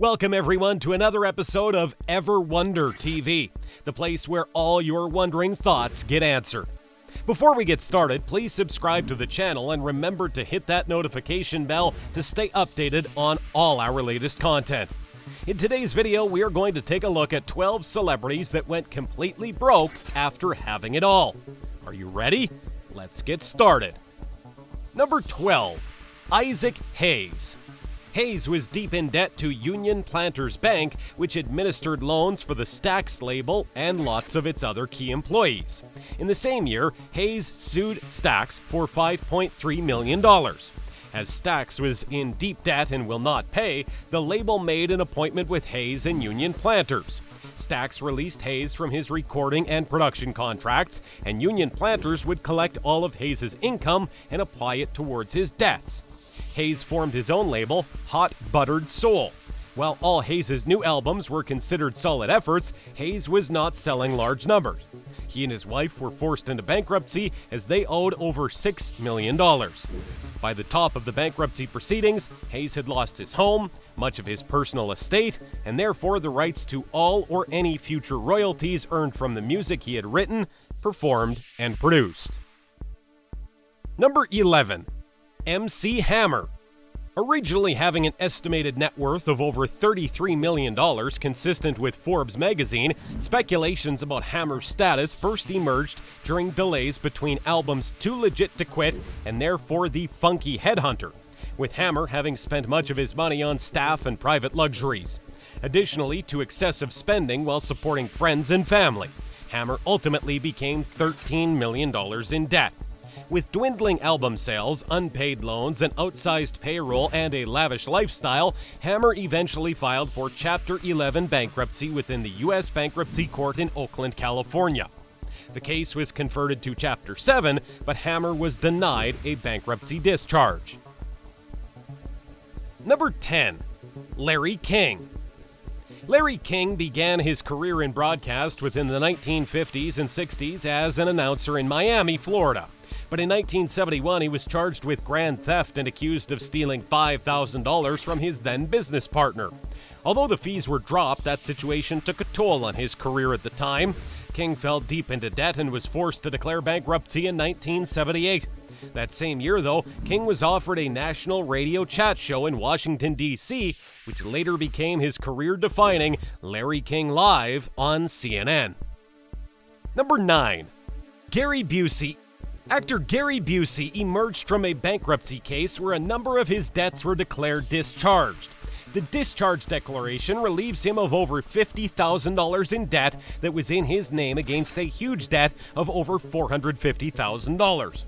Welcome everyone to another episode of Ever Wonder TV, the place where all your wondering thoughts get answered. Before we get started, please subscribe to the channel and remember to hit that notification bell to stay updated on all our latest content. In today's video, we are going to take a look at 12 celebrities that went completely broke after having it all. Are you ready? Let's get started. Number 12. Isaac Hayes. Hayes was deep in debt to Union Planters Bank, which administered loans for the Stax label and lots of its other key employees. In the same year, Hayes sued Stax for $5.3 million. As Stax was in deep debt and will not pay, the label made an appointment with Hayes and Union Planters. Stax released Hayes from his recording and production contracts, and Union Planters would collect all of Hayes' income and apply it towards his debts. Hayes formed his own label, Hot Buttered Soul. While all Hayes' new albums were considered solid efforts, Hayes was not selling large numbers. He and his wife were forced into bankruptcy as they owed over $6 million. By the top of the bankruptcy proceedings, Hayes had lost his home, much of his personal estate, and therefore the rights to all or any future royalties earned from the music he had written, performed, and produced. Number 11. MC Hammer. Originally having an estimated net worth of over $33 million, consistent with Forbes magazine, speculations about Hammer's status first emerged during delays between albums Too Legit to Quit and therefore The Funky Headhunter, with Hammer having spent much of his money on staff and private luxuries. Additionally to excessive spending while supporting friends and family, Hammer ultimately became $13 million in debt. With dwindling album sales, unpaid loans, an outsized payroll, and a lavish lifestyle, Hammer eventually filed for Chapter 11 bankruptcy within the U.S. Bankruptcy Court in Oakland, California. The case was converted to Chapter 7, but Hammer was denied a bankruptcy discharge. Number 10. Larry King. Larry King began his career in broadcast within the 1950s and 60s as an announcer in Miami, Florida. But in 1971, he was charged with grand theft and accused of stealing $5,000 from his then business partner. Although the fees were dropped, that situation took a toll on his career at the time. King fell deep into debt and was forced to declare bankruptcy in 1978. That same year, though, King was offered a national radio chat show in Washington, D.C., which later became his career-defining Larry King Live on CNN. Number 9. Gary Busey. Actor Gary Busey emerged from a bankruptcy case where a number of his debts were declared discharged. The discharge declaration relieves him of over $50,000 in debt that was in his name against a huge debt of over $450,000.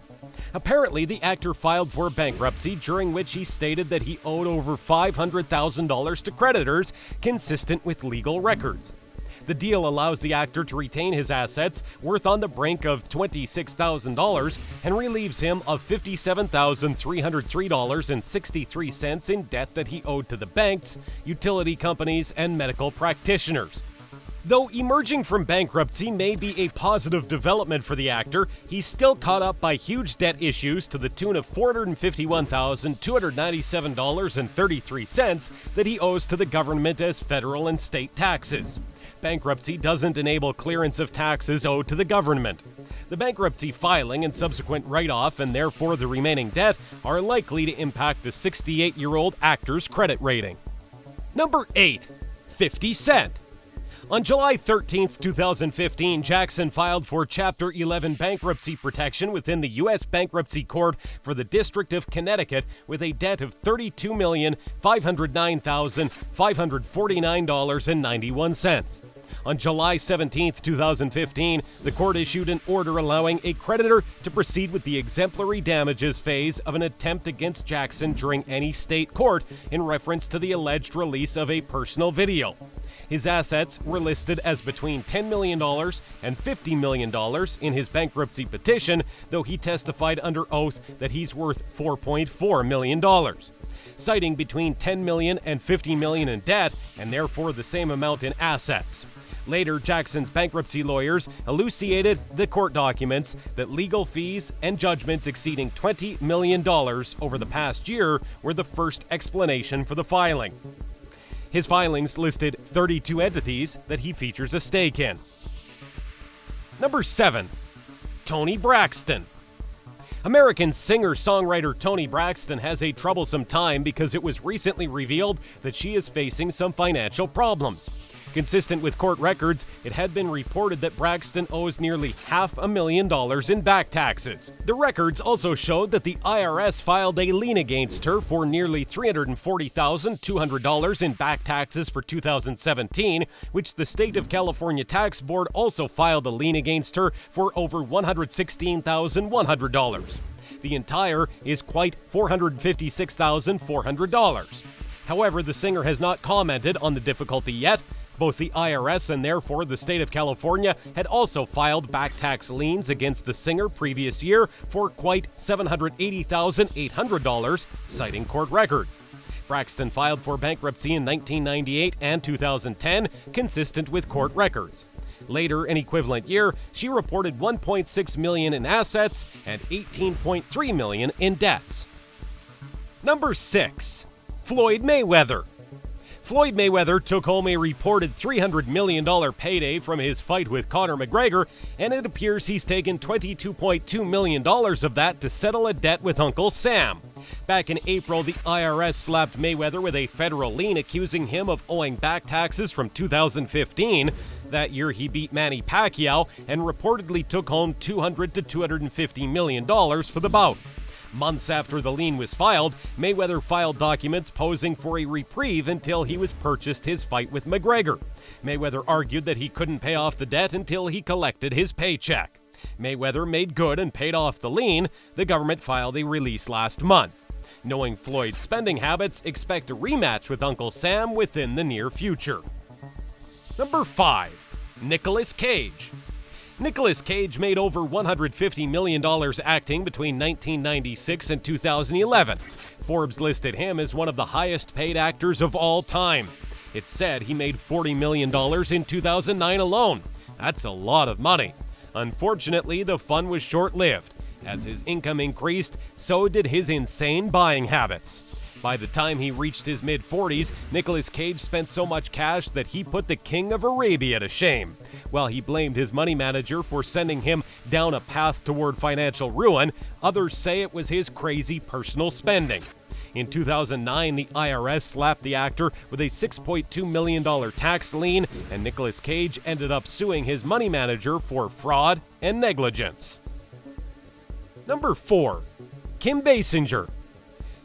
Apparently, the actor filed for bankruptcy, during which he stated that he owed over $500,000 to creditors, consistent with legal records. The deal allows the actor to retain his assets, worth on the brink of $26,000, and relieves him of $57,303.63 in debt that he owed to the banks, utility companies, and medical practitioners. Though emerging from bankruptcy may be a positive development for the actor, he's still caught up by huge debt issues to the tune of $451,297.33 that he owes to the government as federal and state taxes. Bankruptcy doesn't enable clearance of taxes owed to the government. The bankruptcy filing and subsequent write-off, and therefore the remaining debt, are likely to impact the 68-year-old actor's credit rating. Number 8. 50 Cent. On July 13, 2015, Jackson filed for Chapter 11 bankruptcy protection within the U.S. Bankruptcy Court for the District of Connecticut with a debt of $32,509,549.91. On July 17, 2015, the court issued an order allowing a creditor to proceed with the exemplary damages phase of an attempt against Jackson during any state court in reference to the alleged release of a personal video. His assets were listed as between $10 million and $50 million in his bankruptcy petition, though he testified under oath that he's worth $4.4 million. Citing between $10 million and $50 million in debt, and therefore the same amount in assets. Later, Jackson's bankruptcy lawyers elucidated the court documents that legal fees and judgments exceeding $20 million over the past year were the first explanation for the filing. His filings listed 32 entities that he features a stake in. Number 7. Toni Braxton. American singer-songwriter Toni Braxton has a troublesome time because it was recently revealed that she is facing some financial problems. Consistent with court records, it had been reported that Braxton owes nearly $500,000 in back taxes. The records also showed that the IRS filed a lien against her for nearly $340,200 in back taxes for 2017, which the State of California Tax Board also filed a lien against her for over $116,100. The entire is quite $456,400. However, the singer has not commented on the difficulty yet. Both the IRS and therefore the state of California had also filed back tax liens against the singer previous year for quite $780,800, citing court records. Braxton filed for bankruptcy in 1998 and 2010, consistent with court records. Later, an equivalent year, she reported $1.6 million in assets and $18.3 million in debts. Number 6. Floyd Mayweather. Floyd Mayweather took home a reported $300 million payday from his fight with Conor McGregor, and it appears he's taken $22.2 million of that to settle a debt with Uncle Sam. Back in April, the IRS slapped Mayweather with a federal lien accusing him of owing back taxes from 2015. That year, he beat Manny Pacquiao and reportedly took home $200 to $250 million for the bout. Months after the lien was filed, Mayweather filed documents posing for a reprieve until he was purchased his fight with McGregor. Mayweather argued that he couldn't pay off the debt until he collected his paycheck. Mayweather made good and paid off the lien. The government filed a release last month. Knowing Floyd's spending habits, expect a rematch with Uncle Sam within the near future. Number 5. Nicolas Cage. Nicolas Cage made over $150 million acting between 1996 and 2011. Forbes listed him as one of the highest paid actors of all time. It's said he made $40 million in 2009 alone. That's a lot of money. Unfortunately, the fun was short-lived. As his income increased, so did his insane buying habits. By the time he reached his mid-40s, Nicolas Cage spent so much cash that he put the King of Arabia to shame. While he blamed his money manager for sending him down a path toward financial ruin, others say it was his crazy personal spending. In 2009, the IRS slapped the actor with a $6.2 million tax lien, and Nicolas Cage ended up suing his money manager for fraud and negligence. Number 4. Kim Basinger.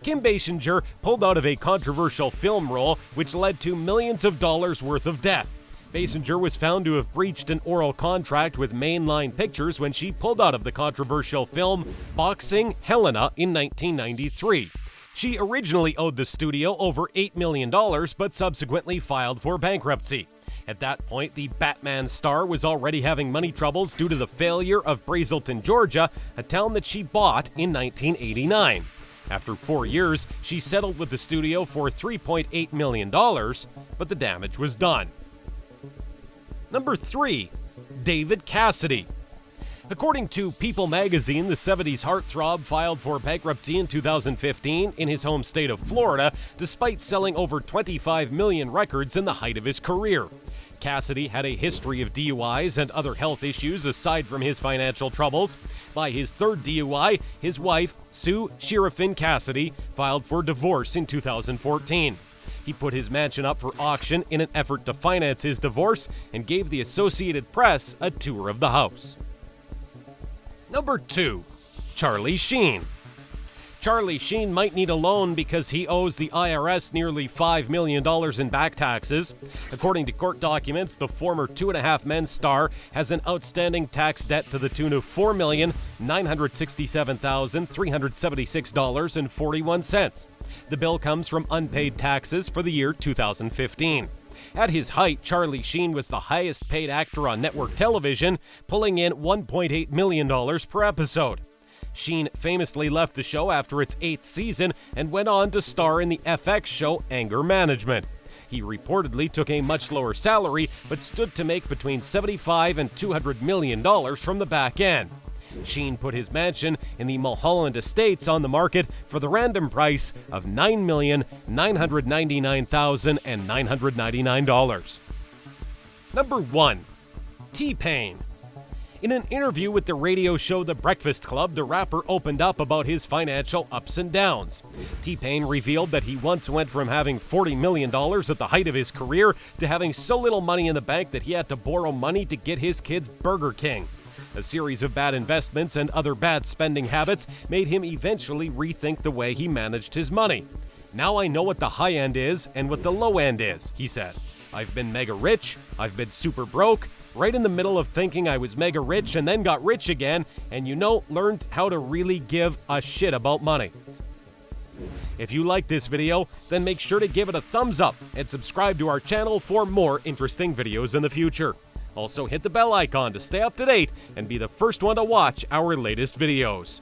Kim Basinger pulled out of a controversial film role which led to millions of dollars worth of debt. Basinger was found to have breached an oral contract with Mainline Pictures when she pulled out of the controversial film Boxing Helena in 1993. She originally owed the studio over $8 million, but subsequently filed for bankruptcy. At that point, the Batman star was already having money troubles due to the failure of Brazelton, Georgia, a town that she bought in 1989. After 4 years, she settled with the studio for $3.8 million, but the damage was done. Number 3. David Cassidy. According to People magazine, the 70s heartthrob filed for bankruptcy in 2015 in his home state of Florida, despite selling over 25 million records in the height of his career. Cassidy had a history of DUIs and other health issues aside from his financial troubles. By his third DUI, his wife, Sue Shirafin Cassidy, filed for divorce in 2014. He put his mansion up for auction in an effort to finance his divorce and gave the Associated Press a tour of the house. Number 2. Charlie Sheen. Charlie Sheen might need a loan because he owes the IRS nearly $5 million in back taxes. According to court documents, the former Two and a Half Men star has an outstanding tax debt to the tune of $4,967,376.41. The bill comes from unpaid taxes for the year 2015. At his height, Charlie Sheen was the highest paid actor on network television, pulling in $1.8 million per episode. Sheen famously left the show after its 8th season and went on to star in the FX show Anger Management. He reportedly took a much lower salary, but stood to make between $75 and $200 million from the back end. Sheen put his mansion in the Mulholland Estates on the market for the random price of $9,999,999. Number 1. TPain. In an interview with the radio show The Breakfast Club, the rapper opened up about his financial ups and downs. TPain revealed that he once went from having $40 million at the height of his career to having so little money in the bank that he had to borrow money to get his kids Burger King. A series of bad investments and other bad spending habits made him eventually rethink the way he managed his money. "Now I know what the high end is and what the low end is," he said. "I've been mega rich, I've been super broke, right in the middle of thinking I was mega rich and then got rich again, and learned how to really give a shit about money." If you like this video, then make sure to give it a thumbs up and subscribe to our channel for more interesting videos in the future. Also hit the bell icon to stay up to date and be the first one to watch our latest videos.